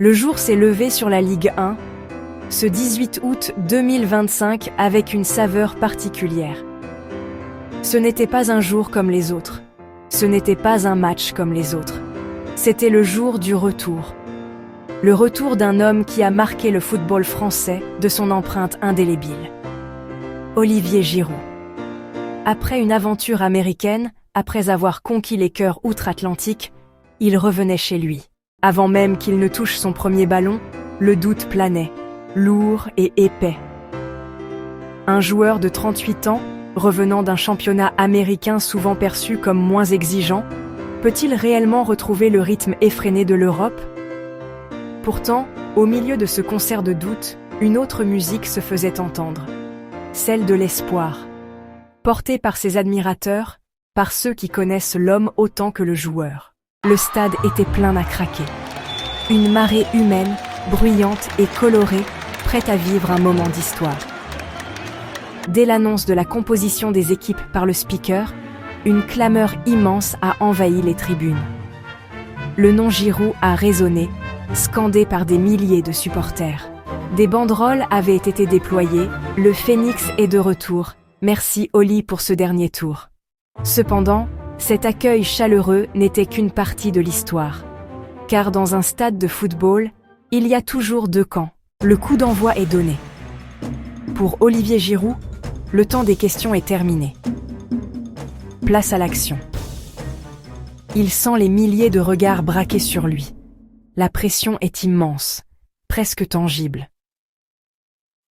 Le jour s'est levé sur la Ligue 1, ce 18 août 2025 avec une saveur particulière. Ce n'était pas un jour comme les autres. Ce n'était pas un match comme les autres. C'était le jour du retour. Le retour d'un homme qui a marqué le football français de son empreinte indélébile. Olivier Giroud. Après une aventure américaine, après avoir conquis les cœurs outre-Atlantique, il revenait chez lui. Avant même qu'il ne touche son premier ballon, le doute planait, lourd et épais. Un joueur de 38 ans, revenant d'un championnat américain souvent perçu comme moins exigeant, peut-il réellement retrouver le rythme effréné de l'Europe? Pourtant, au milieu de ce concert de doute, une autre musique se faisait entendre, celle de l'espoir. Portée par ses admirateurs, par ceux qui connaissent l'homme autant que le joueur. Le stade était plein à craquer. Une marée humaine, bruyante et colorée, prête à vivre un moment d'histoire. Dès l'annonce de la composition des équipes par le speaker, une clameur immense a envahi les tribunes. Le nom Giroud a résonné, scandé par des milliers de supporters. Des banderoles avaient été déployées, le Phénix est de retour, merci Oli pour ce dernier tour. Cependant, cet accueil chaleureux n'était qu'une partie de l'histoire. Car dans un stade de football, il y a toujours deux camps. Le coup d'envoi est donné. Pour Olivier Giroud, le temps des questions est terminé. Place à l'action. Il sent les milliers de regards braqués sur lui. La pression est immense, presque tangible.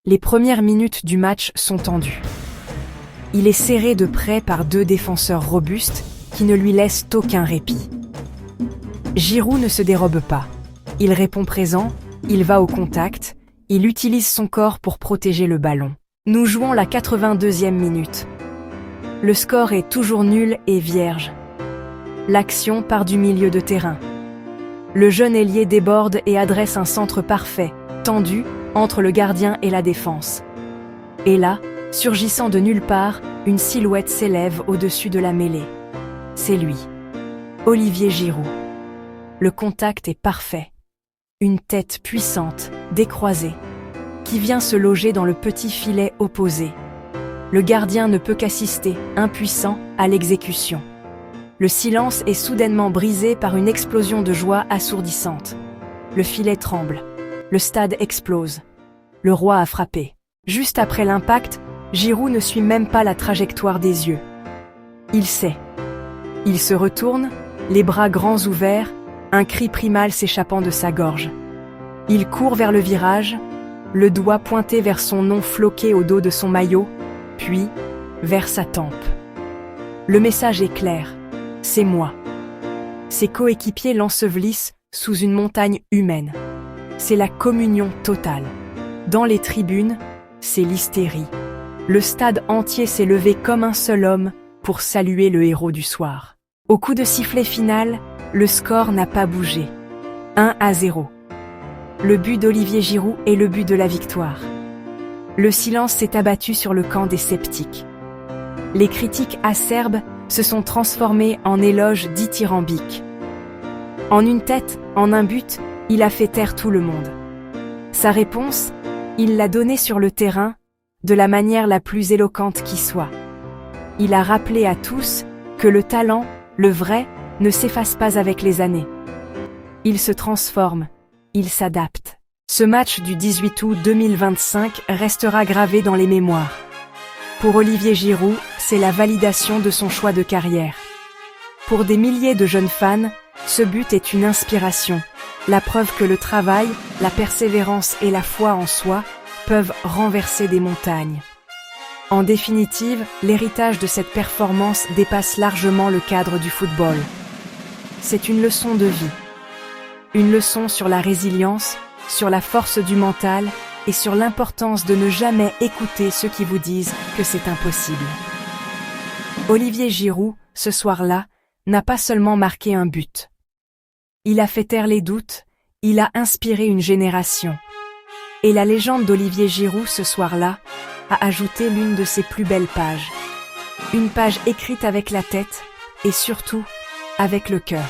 Les premières minutes du match sont tendues. Il est serré de près par deux défenseurs robustes qui ne lui laissent aucun répit. Giroud ne se dérobe pas. Il répond présent, il va au contact, il utilise son corps pour protéger le ballon. Nous jouons la 82e minute. Le score est toujours nul et vierge. L'action part du milieu de terrain. Le jeune ailier déborde et adresse un centre parfait, tendu, entre le gardien et la défense. Et là, surgissant de nulle part, une silhouette s'élève au-dessus de la mêlée. C'est lui, Olivier Giroud. Le contact est parfait. Une tête puissante, décroisée, qui vient se loger dans le petit filet opposé. Le gardien ne peut qu'assister, impuissant, à l'exécution. Le silence est soudainement brisé par une explosion de joie assourdissante. Le filet tremble. Le stade explose. Le roi a frappé. Juste après l'impact, Giroud ne suit même pas la trajectoire des yeux. Il sait. Il se retourne, les bras grands ouverts, un cri primal s'échappant de sa gorge. Il court vers le virage, le doigt pointé vers son nom floqué au dos de son maillot, puis vers sa tempe. Le message est clair, c'est moi. Ses coéquipiers l'ensevelissent sous une montagne humaine. C'est la communion totale. Dans les tribunes, c'est l'hystérie. Le stade entier s'est levé comme un seul homme pour saluer le héros du soir. Au coup de sifflet final, le score n'a pas bougé. 1-0. Le but d'Olivier Giroud est le but de la victoire. Le silence s'est abattu sur le camp des sceptiques. Les critiques acerbes se sont transformées en éloges dithyrambiques. En une tête, en un but, il a fait taire tout le monde. Sa réponse, il l'a donnée sur le terrain, de la manière la plus éloquente qui soit. Il a rappelé à tous que le talent, le vrai, ne s'efface pas avec les années. Il se transforme, il s'adapte. Ce match du 18 août 2025 restera gravé dans les mémoires. Pour Olivier Giroud, c'est la validation de son choix de carrière. Pour des milliers de jeunes fans, ce but est une inspiration, la preuve que le travail, la persévérance et la foi en soi peuvent renverser des montagnes. En définitive, l'héritage de cette performance dépasse largement le cadre du football. C'est une leçon de vie. Une leçon sur la résilience, sur la force du mental et sur l'importance de ne jamais écouter ceux qui vous disent que c'est impossible. Olivier Giroud, ce soir-là, n'a pas seulement marqué un but. Il a fait taire les doutes, il a inspiré une génération. Et la légende d'Olivier Giroud ce soir-là a ajouté l'une de ses plus belles pages. Une page écrite avec la tête et surtout avec le cœur.